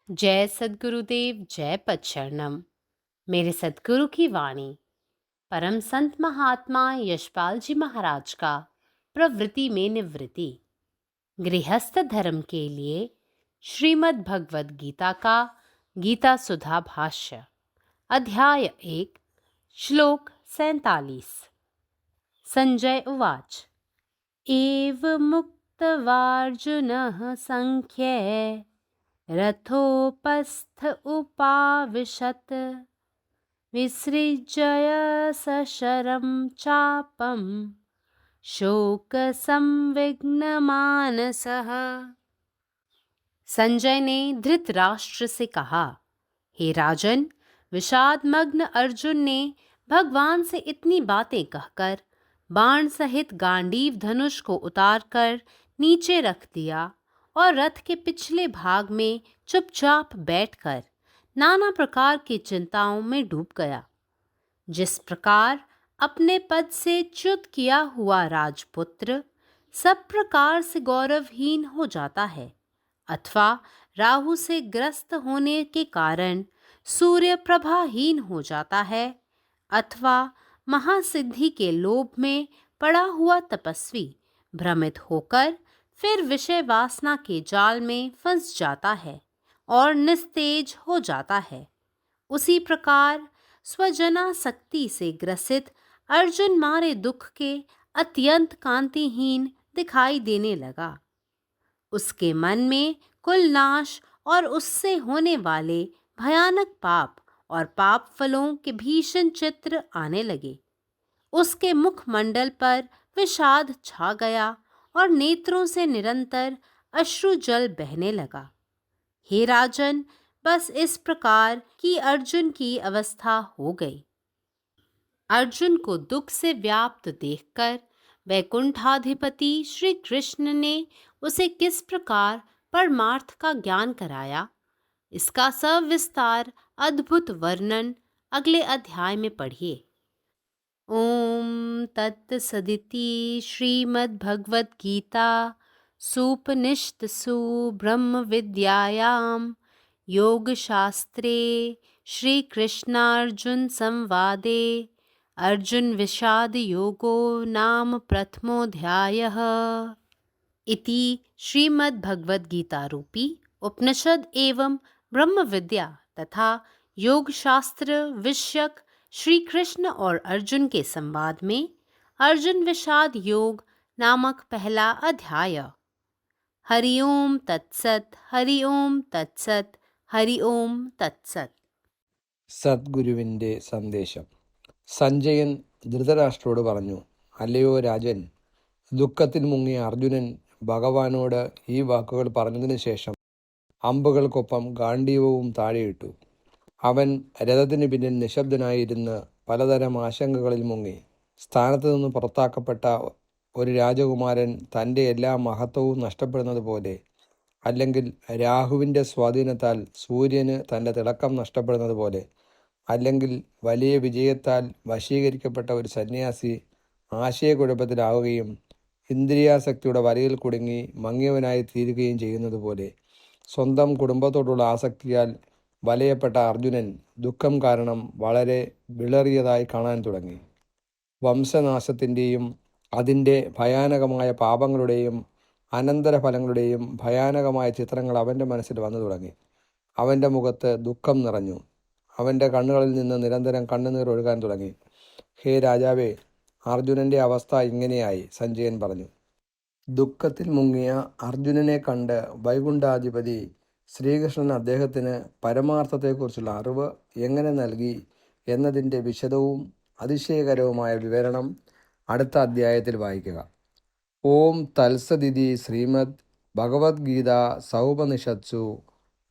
जय सद्गुरुदेव, जय पदशरणम। मेरे सद्गुरु की वाणी परम संत महात्मा यशपाल जी महाराज का प्रवृत्ति में निवृत्ति। गृहस्थ धर्म के लिए श्रीमद् भगवद गीता का गीता सुधा भाष्य, अध्याय 1, श्लोक 47। संजय उवाच। एवमुक्तवार्जुनः संख्ये रथोपस्थ उपाविशत् विसृज्य सशरं चापं शोकसंविघ्नमानसः। संजय ने धृतराष्ट्र से कहा, हे राजन, विषादमग्न अर्जुन ने भगवान से इतनी बातें कहकर बाण सहित गांडीव धनुष को उतारकर नीचे रख दिया और रथ के पिछले भाग में चुपचाप बैठकर नाना प्रकार की चिंताओं में डूब गया। जिस प्रकार अपने पद से च्युत किया हुआ राजपुत्र सब प्रकार से गौरवहीन हो जाता है, अथवा राहु से ग्रस्त होने के कारण सूर्य प्रभाहीन हो जाता है, अथवा महासिद्धि के लोभ में पड़ा हुआ तपस्वी भ्रमित होकर फिर विषय वासना के जाल में फंस जाता है और निस्तेज हो जाता है, उसी प्रकार स्वजनासक्ति से ग्रसित अर्जुन मारे दुख के अत्यंत कांतिहीन दिखाई देने लगा। उसके मन में कुल नाश और उससे होने वाले भयानक पाप और पाप फलों के भीषण चित्र आने लगे। उसके मुखमंडल पर विषाद छा गया और नेत्रों से निरंतर अश्रु जल बहने लगा। हे राजन, बस इस प्रकार की अर्जुन की अवस्था हो गई। अर्जुन को दुख से व्याप्त देखकर वैकुंठाधिपति श्री कृष्ण ने उसे किस प्रकार परमार्थ का ज्ञान कराया, इसका सविस्तार अद्भुत वर्णन अगले अध्याय में पढ़िए। ओम तत्सदिति श्रीमद्भगवद गीता सुपनिषत्सु ब्रह्म विद्यायां योगशास्त्रे श्री कृष्णार्जुन संवादे अर्जुन विषाद योगो नाम प्रथमोऽध्यायः। इति श्रीमद्भगवद गीता रूपी उपनिषद एवं ब्रह्म विद्या तथा योग शास्त्र विषयक श्री कृष्ण और अर्जुन के संवाद में अर्जुन विषाद योग नामक पहला अध्याय। हरिओम तत्सत, हरिओम तत्सत, हरिओम तत्सत। സദ്ഗുരുവിൻ്റെ സന്ദേശം. സഞ്ജയൻ ധൃതരാഷ്ട്രോട് പറഞ്ഞു, അല്ലയോ രാജൻ, ദുഃഖത്തിൽ മുങ്ങിയ അർജുനൻ ഭഗവാനോട് ഈ വാക്കുകൾ പറഞ്ഞതിനു ശേഷം അമ്പുകൾക്കൊപ്പം ഗാണ്ഡീവവും താഴെയിട്ടു. അവൻ രഥത്തിന് പിന്നിൽ നിശബ്ദനായിരുന്ന് പലതരം ആശങ്കകളിൽ മുങ്ങി. സ്ഥാനത്തു നിന്ന് പുറത്താക്കപ്പെട്ട ഒരു രാജകുമാരൻ തൻ്റെ എല്ലാ മഹത്വവും നഷ്ടപ്പെടുന്നത് പോലെ, അല്ലെങ്കിൽ രാഹുവിൻ്റെ സ്വാധീനത്താൽ സൂര്യന് തൻ്റെ തിളക്കം നഷ്ടപ്പെടുന്നത് പോലെ, അല്ലെങ്കിൽ വലിയ വിജയത്താൽ വശീകരിക്കപ്പെട്ട ഒരു സന്യാസി ആശയക്കുഴപ്പത്തിലാവുകയും ഇന്ദ്രിയാസക്തിയുടെ വലയിൽ കുടുങ്ങി മങ്ങിയവനായി തീരുകയും ചെയ്യുന്നത് പോലെ, സ്വന്തം കുടുംബത്തോടുള്ള ആസക്തിയാൽ വലയപ്പെട്ട അർജുനൻ ദുഃഖം കാരണം വളരെ വിളറിയതായി കാണാൻ തുടങ്ങി. വംശനാശത്തിൻ്റെയും അതിൻ്റെ ഭയാനകമായ പാപങ്ങളുടെയും അനന്തരഫലങ്ങളുടെയും ഭയാനകമായ ചിത്രങ്ങൾ അവൻ്റെ മനസ്സിൽ വന്നു തുടങ്ങി. അവൻ്റെ മുഖത്ത് ദുഃഖം നിറഞ്ഞു. അവൻ്റെ കണ്ണുകളിൽ നിന്ന് നിരന്തരം കണ്ണുനീർ ഒഴുകാൻ തുടങ്ങി. ഹേ രാജാവേ, അർജുനൻ്റെ അവസ്ഥ ഇങ്ങനെയായി, സഞ്ജയൻ പറഞ്ഞു. ദുഃഖത്തിൽ മുങ്ങിയ അർജുനനെ കണ്ട് വൈകുണ്ഠാധിപതി ശ്രീകൃഷ്ണൻ അദ്ദേഹത്തിന് പരമാർത്ഥത്തെക്കുറിച്ചുള്ള അറിവ് എങ്ങനെ നൽകി എന്നതിൻ്റെ വിശദവും അതിശയകരവുമായ വിവരണം അടുത്ത അധ്യായത്തിൽ വായിക്കുക. ഓം തത്സദിതി ശ്രീമദ് ഭഗവത്ഗീത സൗപനിഷത്സു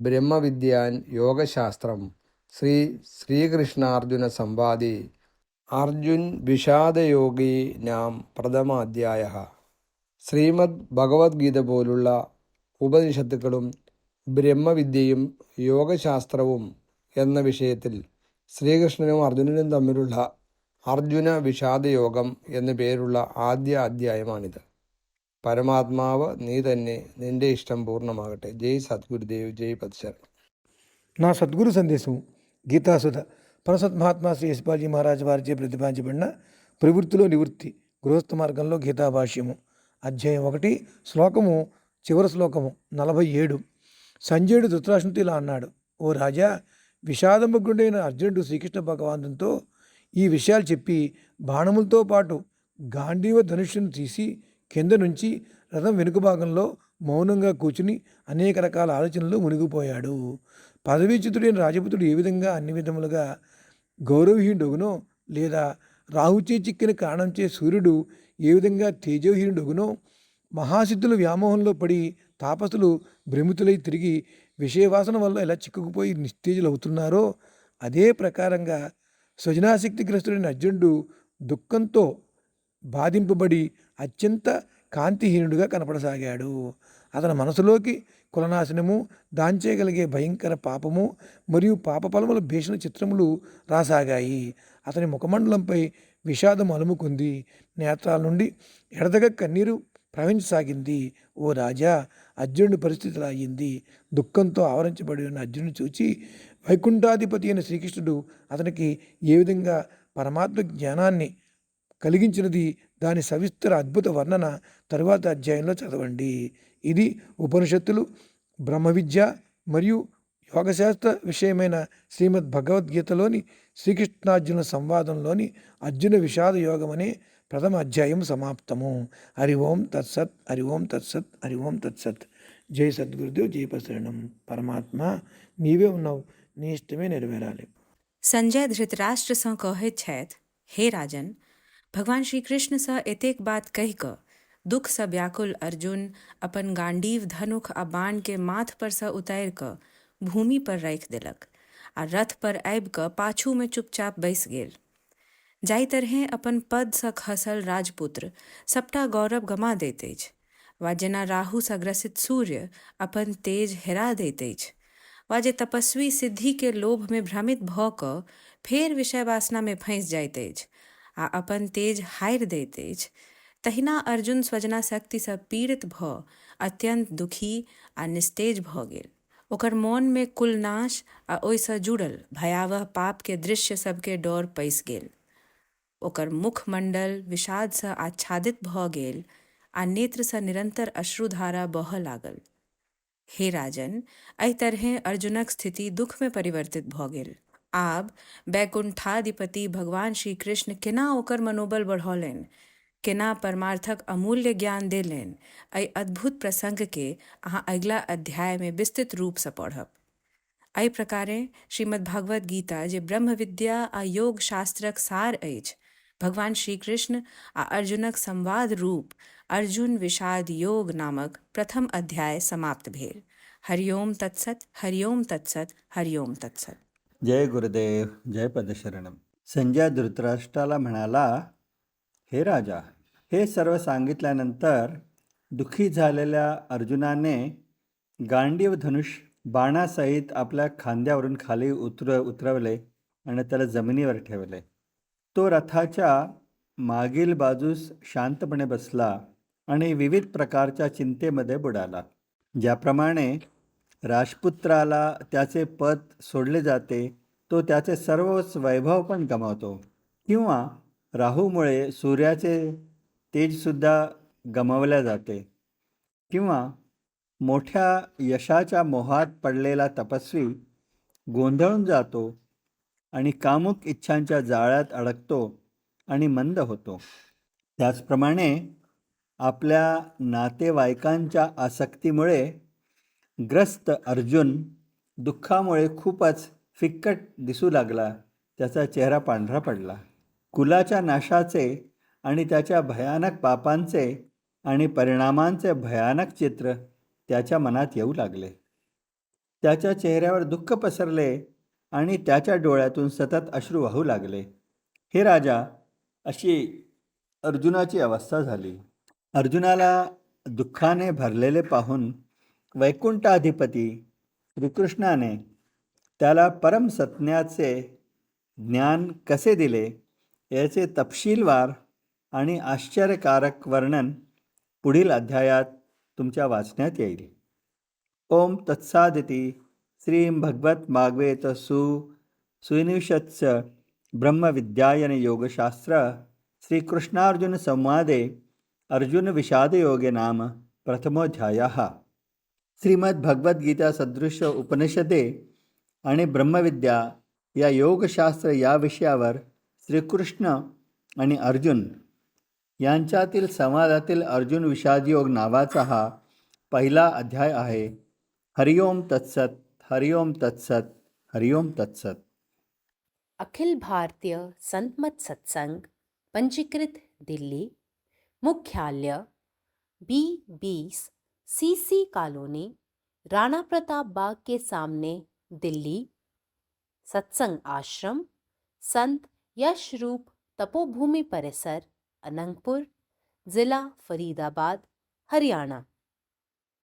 ബ്രഹ്മവിദ്യാൻ യോഗശാസ്ത്രം ശ്രീകൃഷ്ണാർജുന സംവാദി അർജുൻ വിഷാദയോഗി നാം പ്രഥമ അധ്യായ. ശ്രീമദ് ഭഗവത്ഗീത പോലുള്ള ഉപനിഷത്തുക്കളും ബ്രഹ്മവിദ്യയും യോഗശാസ്ത്രവും എന്ന വിഷയത്തിൽ ശ്രീകൃഷ്ണനും അർജുനനും തമ്മിലുള്ള അർജുന വിഷാദയോഗം എന്നു പേരുള്ള ആദ്യ അധ്യായമാണിത്. പരമാത്മാവ് നീ തന്നെ, നിന്റെ ഇഷ്ടം പൂർണ്ണമാകട്ടെ. ജയ് സദ്ഗുരുദേവ്, ജയ് പദശരണം. నా సద్గురు సందేశం గీతాసుధ పరసత్ మహాత్మా శ్రీ యశ్పాల్జీ మహారాజ్ వారిచే ప్రతిపాదించబడిన ప్రవృత్తిలో నివృత్తి గృహస్థ మార్గంలో గీతాభాష్యము అధ్యాయం 1 శ్లోకము చివరి శ్లోకము 47. సంజయుడు ధృతరాష్ట్రునితో ఇలా అన్నాడు: ఓ రాజా, విషాదమగ్నుడైన అర్జునుడు శ్రీకృష్ణ భగవానునితో ఈ విషయాలు చెప్పి బాణములతో పాటు గాంధీవ ధనుష్యును తీసి కింద నుంచి రథం వెనుక భాగంలో మౌనంగా కూర్చుని అనేక రకాల ఆలోచనలు మునిగిపోయాడు. పదవీచ్యుతుడైన రాజపుత్రుడు ఏ విధంగా అన్ని విధములుగా గౌరవహీనుడగునో, లేదా రాహుచే చిక్కిన కారణంచే సూర్యుడు ఏ విధంగా తేజోహీనుడగునో, మహాసిద్ధుల వ్యామోహంలో పడి తాపసులు భ్రమితులై తిరిగి విషయవాసన వల్ల ఎలా చిక్కుకుపోయి నిస్తేజులు అవుతున్నారో, అదే ప్రకారంగా సృజనాశక్తిగ్రస్తుడైన అర్జునుడు దుఃఖంతో బాధింపబడి అత్యంత కాంతిహీనుడిగా కనపడసాగాడు. అతని మనసులోకి కులనాశనము, దాంచేయగలిగే భయంకర పాపము మరియు పాపఫలముల భీషణ చిత్రములు రాసాగాయి. అతని ముఖమండలంపై విషాదం అలుముకుంది. నేత్రాల నుండి ఎడతెగ కన్నీరు ప్రవహించసాగింది. ఓ రాజా, అర్జునుడి పరిస్థితి ఇలా అయ్యింది. దుఃఖంతో ఆవరించబడి ఉన్న అర్జునుడిని చూచి వైకుంఠాధిపతి అయిన శ్రీకృష్ణుడు అతనికి ఏ విధంగా పరమాత్మ జ్ఞానాన్ని కలిగించినది, దాని సవిస్తర అద్భుత వర్ణన తరువాత అధ్యాయంలో చదవండి. ఇది ఉపనిషత్తులు, బ్రహ్మ విద్య మరియు యోగశాస్త్ర విషయమైన శ్రీమద్ భగవద్గీతలోని శ్రీకృష్ణార్జున సంవాదంలోని అర్జున విషాద యోగం అనే ప్రథమ అధ్యాయం సమాప్తము. హరి ఓం తత్సత్, హరి ఓం తత్సత్, హరి ఓం తత్సత్. జై సద్గురుదేవ్, జై ప్రసరణం. పరమాత్మ నీవే ఉన్నావు, నీ ఇష్టమే నెరవేరాలి. संजय धृतराष्ट्र सँ कहैत छथि: हे राजन, भगवान श्री कृष्ण सँ एतेक बात कहि कऽ दुख सँ व्याकुल अर्जुन अपन गांडीव धनुख आ बाण के माथ पर सँ उतारि कऽ भूमि पर राखि देलक आ रथ पर आबि कऽ पाछू में चुपचाप बैसि गेल। जाहि तरहें अपन पद सँ खसल राजपुत्र सबटा गौरव गमा दैत अछि, वा जेना राहु सँ ग्रसित सूर्य अपन तेज हेरा दैत अछि, वा जे तपस्वी सिद्धि के लोभ में भ्रमित भऽ कऽ फेर विषय वासना में फँसि जाइत अछि आ अपन तेज हारि दैत अछि, तहिना अर्जुन स्वजनाशक्ति सँ पीड़ित भऽ अत्यंत दुखी आ निस्तेज भऽ गेल। ओकर मोन में कुलनाश आ ओहिसँ जुड़ल भयावह पाप के दृश्य सबके डर पैसि गेल। ओकर मुखमंडल विषाद सँ आच्छादित भऽ गेल आ नेत्र सँ निरंतर अश्रुधारा बहऽ लागल। हे राजन, एहि तरहें अर्जुनक स्थिति दुख में परिवर्तित भऽ गेल। आब वैकुंठाधिपति भगवान श्री कृष्ण केना ओकर मनोबल बढ़ौलनि, केना परमार्थक अमूल्य ज्ञान देलनि, एहि अद्भुत प्रसंग के अहाँ अगिला अध्याय में विस्तृत रूप सँ पढ़ब। एहि प्रकारे श्रीमद् भागवत गीता, जे ब्रह्म विद्या आ योग शास्त्रक सार अछि, भगवान श्री कृष्ण आ अर्जुनक संवाद रूप अर्जुन विषाद योग नामक प्रथम अध्याय समाप्त भेल। हरिओम तत्सत, हरिओम तत्सत, हरिओम तत्सत. जय गुरुदेव, जय पदशरणम. संजय धृतराष्ट्राला म्हणाला: हे राजा, हे सर्व सांगितल्यानंतर दुःखी झालेल्या अर्जुनाने गांडीव धनुष बाणासहित आपल्या खांद्यावरून खाली उतरवले आणि त्याला जमिनीवर ठेवले. तो रथाच्या मागील बाजूस शांतपणे बसला आणि विविध प्रकारच्या चिंतेमध्ये बुडाला. ज्याप्रमाणे राजपुत्राला त्याचे पद सोडले जाते, तो त्याचे सर्वच वैभव पण गमावतो, किंवा राहूमुळे सूर्याचे तेजसुद्धा गमावले जाते, किंवा मोठ्या यशाच्या मोहात पडलेला तपस्वी गोंधळून जातो आणि कामुक इच्छांच्या जाळ्यात अडकतो आणि मंद होतो. त्याचप्रमाणे आपल्या नातेवाईकांच्या आसक्तीमुळे ग्रस्त अर्जुन दुःखामुळे खूपच फिक्कट दिसू लागला. त्याचा चेहरा पांढरा पडला. कुलाच्या नाशाचे आणि त्याच्या भयानक पापांचे आणि परिणामांचे भयानक चित्र त्याच्या मनात येऊ लागले. त्याच्या चेहऱ्यावर दुःख पसरले आणि त्याच्या डोळ्यातून सतत अश्रू वाहू लागले. हे राजा, अशी अर्जुनाची अवस्था झाली. अर्जुनाला दुःखाने भरलेले पाहून वैकुंठाधिपती श्रीकृष्णाने त्याला परमसत्याचे ज्ञान कसे दिले याचे तपशीलवार आणि आश्चर्यकारक वर्णन पुढील अध्यायात तुमच्या वाचण्यात येईल. ओम तत्सादिती श्री भगवत भागवत सुनिषत्स ब्रह्मविद्यायन योगशास्त्र श्रीकृष्णार्जुन संवादे अर्जुन विषादयोगे नाम प्रथमोध्यायः. श्रीमद्भगवद्गीता सदृश उपनिषदे आणि ब्रह्मविद्या या योगशास्त्र या विषयावर श्रीकृष्ण आणि अर्जुन यांच्यातील संवादातील अर्जुन विषादयोग नावाचा हा पहिला अध्याय आहे. हरिओम तत्सत, हरिओम तत्सत, हरिओम तत्सत. अखिल भारतीय संतमत सत्संग पंजीकृत दिल्ली, मुख्यालय B20 CC colony, Rana Pratap Bagh के सामने, दिल्ली. सत्संग आश्रम संत यशरूप तपोभूमि परिसर, अनंगपुर, जिला फरीदाबाद, हरियाणा.